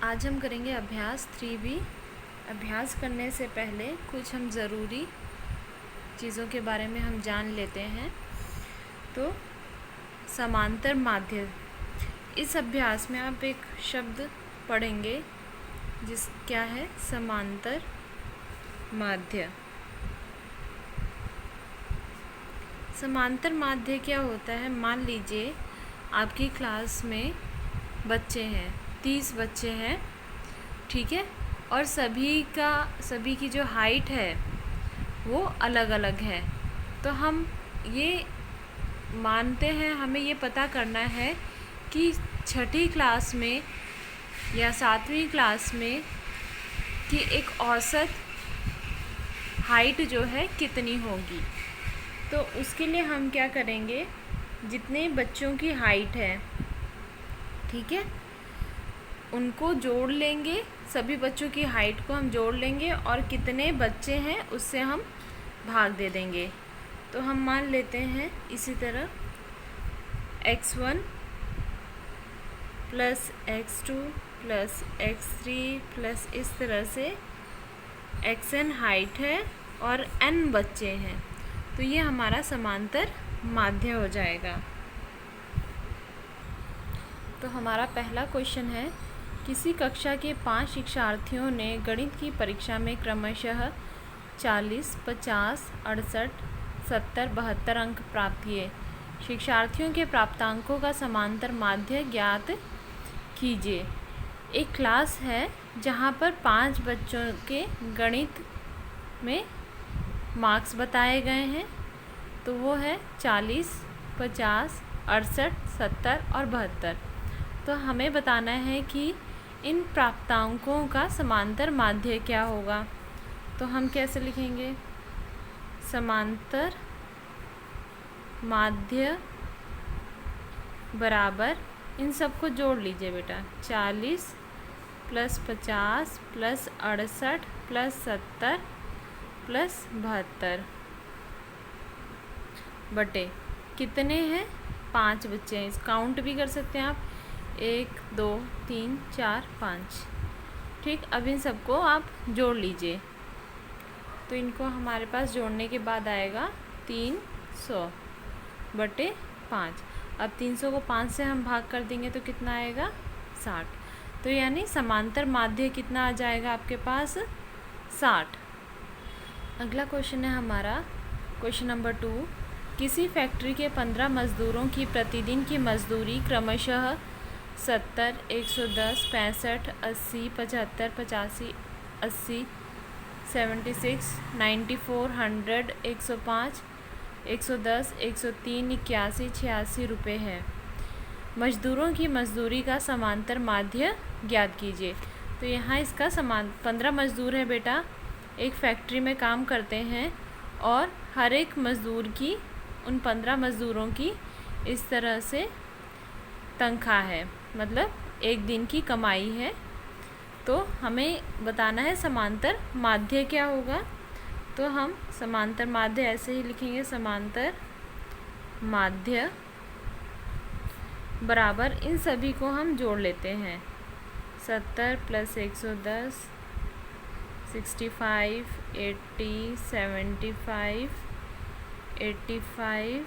आज हम करेंगे अभ्यास 3B। अभ्यास करने से पहले कुछ हम ज़रूरी चीज़ों के बारे में हम जान लेते हैं। तो समांतर माध्य, इस अभ्यास में आप एक शब्द पढ़ेंगे क्या है समांतर माध्य। समांतर माध्य क्या होता है? मान लीजिए आपकी क्लास में बच्चे हैं, 30 बच्चे हैं, ठीक है, और सभी की जो हाइट है वो अलग अलग है। तो हम ये मानते हैं, हमें ये पता करना है कि छठी क्लास में या 7वीं क्लास में कि एक औसत हाइट जो है कितनी होगी। तो उसके लिए हम क्या करेंगे, जितने बच्चों की हाइट है, ठीक है, उनको जोड़ लेंगे, सभी बच्चों की हाइट को हम जोड़ लेंगे और कितने बच्चे हैं उससे हम भाग दे देंगे। तो हम मान लेते हैं इसी तरह x1 plus x2 plus x3 plus इस तरह से xn हाइट है और n बच्चे हैं। तो ये हमारा समांतर माध्य हो जाएगा। तो हमारा पहला क्वेश्चन है, किसी कक्षा के 5 शिक्षार्थियों ने गणित की परीक्षा में क्रमशः 40, 50, 68, 70, 72 अंक प्राप्त किए। शिक्षार्थियों के प्राप्तांकों का समांतर माध्य ज्ञात कीजिए। एक क्लास है जहाँ पर 5 बच्चों के गणित में मार्क्स बताए गए हैं। तो वो है 40, 50, 68, 70 और 72। तो हमें बताना है कि इन प्राप्तांकों का समांतर माध्य क्या होगा। तो हम कैसे लिखेंगे? समांतर माध्य बराबर, इन सबको जोड़ लीजिए बेटा, 40 प्लस 50 प्लस 68 प्लस 70 प्लस 72 बटे कितने हैं? 5 बच्चे हैं। इस काउंट भी कर सकते हैं आप, 1 2 3 4 5। ठीक, अब इन सबको आप जोड़ लीजिए। तो इनको हमारे पास जोड़ने के बाद आएगा 300 बटे 5। अब 300 को 5 से हम भाग कर देंगे तो कितना आएगा? 60। तो यानी समांतर माध्य कितना आ जाएगा आपके पास? 60। अगला क्वेश्चन है हमारा क्वेश्चन नंबर 2। किसी फैक्ट्री के 15 मज़दूरों की प्रतिदिन की मजदूरी क्रमशः 70, 110, 65, 80, 75, 85, 80, 76, 94, 100, 105, 110, 103, 81, 86 रुपये है। मजदूरों की मजदूरी का समांतर माध्य ज्ञात कीजिए। तो यहाँ इसका 15 मजदूर है बेटा, एक फैक्ट्री में काम करते हैं और हर एक मज़दूर की, उन 15 मज़दूरों की इस तरह से तनख्वाह है, मतलब एक दिन की कमाई है। तो हमें बताना है समांतर माध्य क्या होगा। तो हम समांतर माध्य ऐसे ही लिखेंगे, समांतर माध्य बराबर, इन सभी को हम जोड़ लेते हैं, 70 प्लस 110, 65, 80, 75, 85,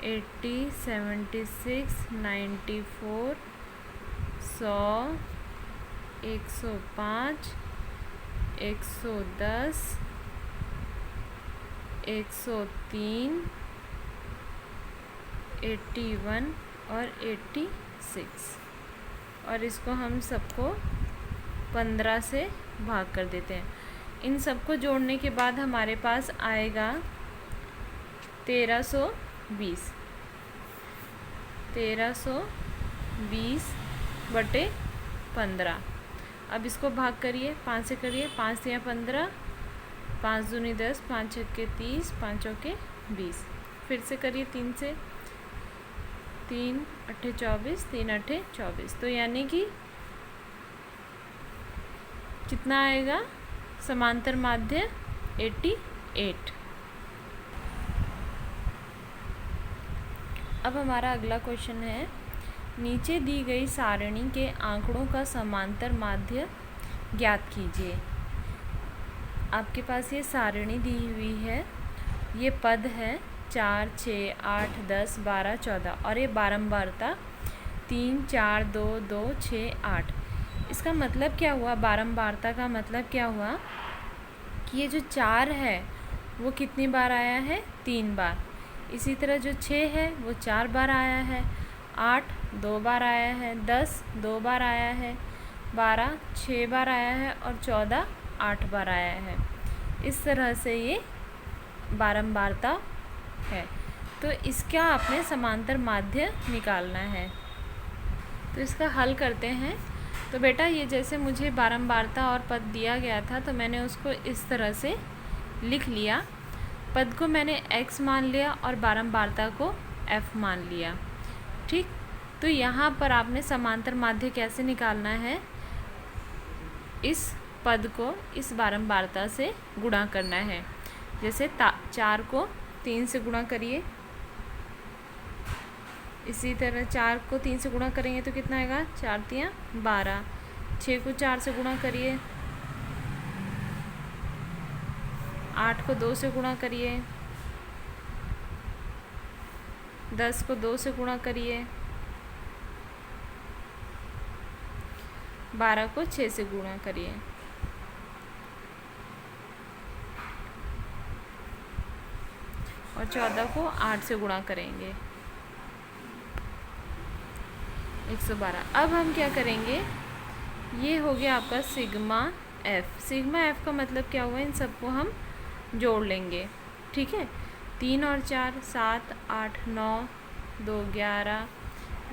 80, 76, 94, 100, 105, 110, 103, 81 और 86। और इसको हम सबको 15 से भाग कर देते हैं। इन सबको जोड़ने के बाद हमारे पास आएगा 1320 बटे 15। अब इसको भाग करिए, 5 से करिए, 5 से 15, 5 दूनी 10, 5 छक्के 30, 5 चौके 20। फिर से करिए 3 से, 3 अट्ठे 24, 3 अट्ठे 24। तो यानी कि कितना आएगा समांतर माध्य? 88। अब हमारा अगला क्वेश्चन है, नीचे दी गई सारणी के आंकड़ों का समांतर माध्य ज्ञात कीजिए। आपके पास ये सारणी दी हुई है, ये पद है 4, 6, 8, 10, 12, 14 और ये बारंबारता 3, 4, 2, 2, 6, 8। इसका मतलब क्या हुआ? बारंबारता का मतलब क्या हुआ कि ये जो 4 है वो कितनी बार आया है? 3 बार। इसी तरह जो 6 है वो 4 बार आया है, 8 2 बार आया है, 10 2 बार आया है, 12 6 बार आया है और 14 8 बार आया है। इस तरह से ये बारंबारता है। तो इसका आपने समांतर माध्य निकालना है। तो इसका हल करते हैं। तो बेटा ये जैसे मुझे बारंबारता और पद दिया गया था तो मैंने उसको इस तरह से लिख लिया। पद को मैंने x मान लिया और बारंबारता को f मान लिया। ठीक, तो यहाँ पर आपने समांतर माध्य कैसे निकालना है? इस पद को इस बारंबारता से गुणा करना है। जैसे 4 को 3 से गुणा करिए, इसी तरह 4 को 3 से गुणा करेंगे तो कितना आएगा? 4 3 12। 6 को 4 से गुणा करिए, 8 को 2 से गुणा करिए, 10 को 2 से गुणा करिए, 12 को 6 से गुणा करिए। और 14 को 8 से गुणा करेंगे, 112। अब हम क्या करेंगे? ये हो गया आपका सिग्मा एफ। सिग्मा एफ का मतलब क्या हुआ? इन सबको हम जोड़ लेंगे। ठीक है, 3 और 4 7 8 9 2 11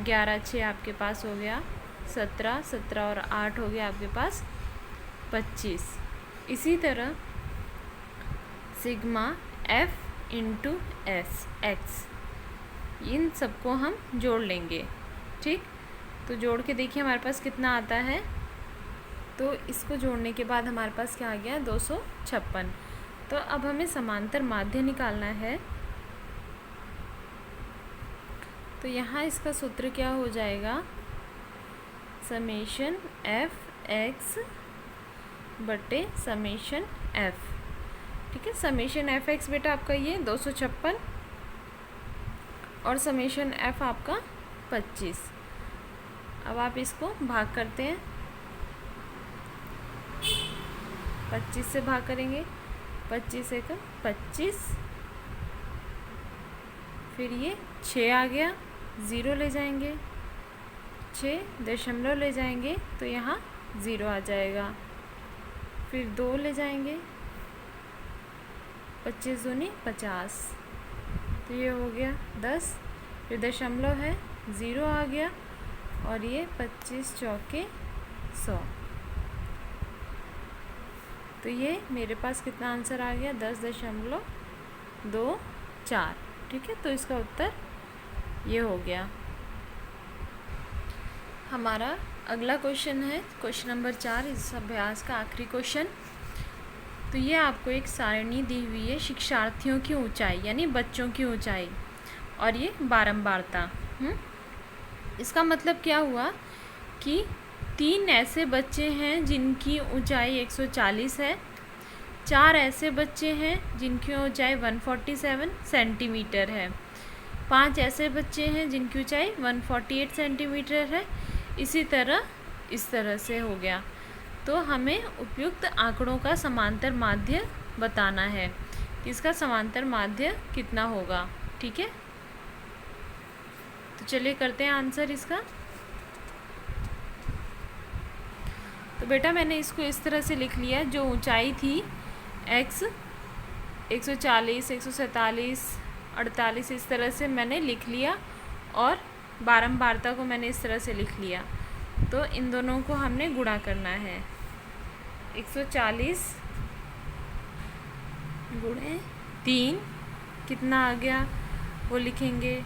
11 6 आपके पास हो गया 17 17 और 8 हो गया आपके पास 25। इसी तरह sigma F into S X, इन सबको हम जोड़ लेंगे। ठीक, तो जोड़ के देखिए हमारे पास कितना आता है। तो इसको जोड़ने के बाद हमारे पास क्या आ गया? 256। तो अब हमें समांतर माध्य निकालना है। तो यहाँ इसका सूत्र क्या हो जाएगा? समेशन एफ एक्स बटे समेशन एफ। ठीक है, समेशन एफ एक्स बेटा आपका ये 256 और समेशन एफ आपका 25। अब आप इसको भाग करते हैं, 25 से भाग करेंगे, 25 एक 25, फिर ये 6 आ गया, 0 ले जाएंगे, 6 दशमलव ले जाएंगे तो यहाँ 0 आ जाएगा, फिर 2 ले जाएंगे, 25 दूनी 50, तो ये हो गया 10, फिर दशमलव है 0 आ गया और ये 25 चौके 100। तो ये मेरे पास कितना आंसर आ गया? 10.24। ठीक है, तो इसका उत्तर ये हो गया। हमारा अगला क्वेश्चन है क्वेश्चन नंबर 4, इस अभ्यास का आखिरी क्वेश्चन। तो ये आपको एक सारणी दी हुई है शिक्षार्थियों की ऊंचाई यानी बच्चों की ऊंचाई और ये बारंबारता। इसका मतलब क्या हुआ कि 3 ऐसे बच्चे हैं जिनकी ऊंचाई 140 है, 4 ऐसे बच्चे हैं जिनकी ऊंचाई 147 सेंटीमीटर है, 5 ऐसे बच्चे हैं जिनकी ऊंचाई 148 सेंटीमीटर है। इसी तरह इस तरह से हो गया। तो हमें उपयुक्त आंकड़ों का समांतर माध्य बताना है, इसका समांतर माध्य कितना होगा। ठीक है, तो चलिए करते हैं आंसर इसका। तो बेटा मैंने इसको इस तरह से लिख लिया, जो ऊंचाई थी x 140 147 48 इस तरह से मैंने लिख लिया और बारंबारता को मैंने इस तरह से लिख लिया। तो इन दोनों को हमने गुणा करना है। 140 गुणे 3 कितना आ गया वो लिखेंगे।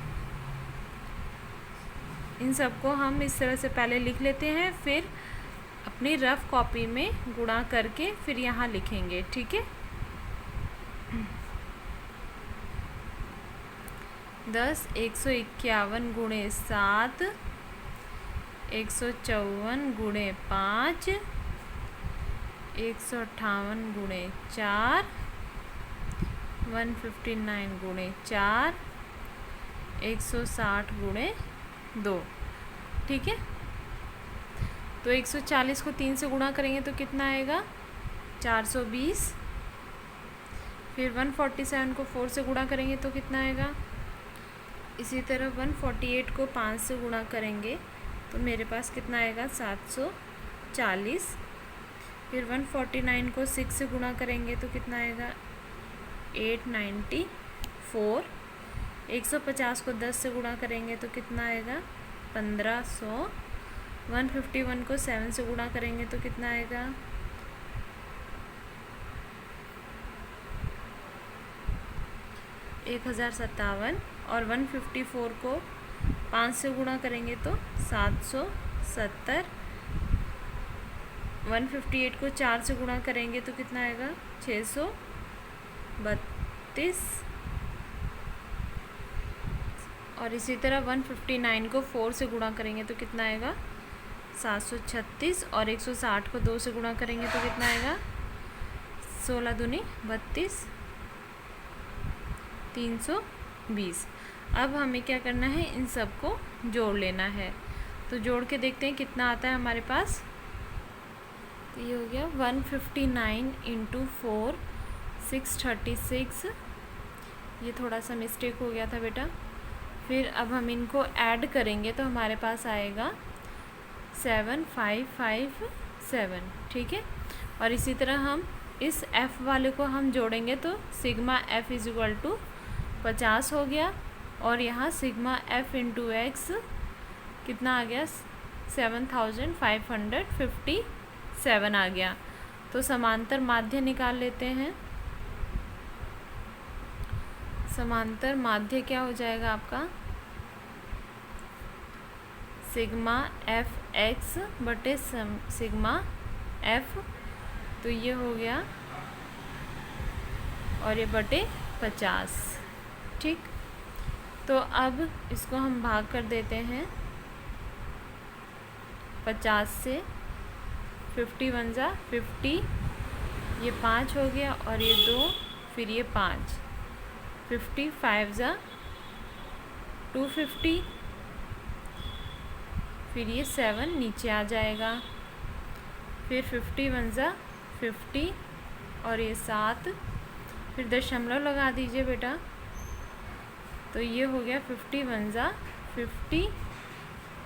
इन सबको हम इस तरह से पहले लिख लेते हैं, फिर अपनी रफ कॉपी में गुणा करके फिर यहाँ लिखेंगे। ठीक है, 10 151 गुणे 7 154 गुणे 5, 158 गुणे 4, 159 गुणे 4, 160 गुणे 2। ठीक है, तो 140 को 3 से गुणा करेंगे तो कितना आएगा 420। फिर 147 को 4 से गुणा करेंगे तो कितना आएगा। इसी तरह 148 को 5 से गुणा करेंगे तो मेरे पास कितना आएगा 740। फिर 149 को 6 से गुणा करेंगे तो कितना आएगा 894। 150 को 10 से गुणा करेंगे तो कितना आएगा 1500। 151 को 7 से गुणा करेंगे तो कितना आएगा 1057। और 154 को 5 से गुणा करेंगे तो 770। 158 को 4 से गुणा करेंगे तो कितना आएगा 632। और इसी तरह 159 को 4 से गुणा करेंगे तो कितना आएगा 736। और 160 को 2 से गुणा करेंगे तो कितना आएगा 16 दूनी 32, 320। अब हमें क्या करना है, इन सब को जोड़ लेना है। तो जोड़ के देखते हैं कितना आता है हमारे पास। तो ये हो गया 159 × 4 636। ये थोड़ा सा मिस्टेक हो गया था बेटा। फिर अब हम इनको ऐड करेंगे तो हमारे पास आएगा 7557। ठीक है, और इसी तरह हम इस f वाले को हम जोड़ेंगे तो सिग्मा f = 50 हो गया। और यहाँ सिग्मा f × x कितना आ गया 7557 आ गया। तो समांतर माध्य निकाल लेते हैं। समांतर माध्य क्या हो जाएगा आपका सिग्मा f(x) बटे सिग्मा f। तो ये हो गया और ये बटे 50। ठीक, तो अब इसको हम भाग कर देते हैं 50 से। 51 × 50, ये 5 हो गया और ये 2, फिर ये 5। 55 × 250, फिर ये 7 नीचे आ जाएगा। फिर 51 × 50 और ये 7, फिर दशमलव लगा दीजिए बेटा। तो ये हो गया 51 × 50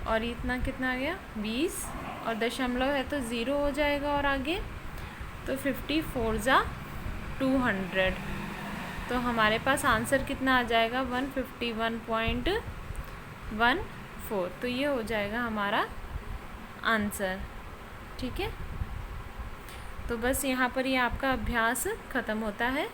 और इतना कितना आ गया 20, और दशमलव है तो 0 हो जाएगा और आगे। तो 54 × 200। तो हमारे पास आंसर कितना आ जाएगा 151.14। तो ये हो जाएगा हमारा आंसर। ठीक है, तो बस यहाँ पर ये आपका अभ्यास ख़त्म होता है।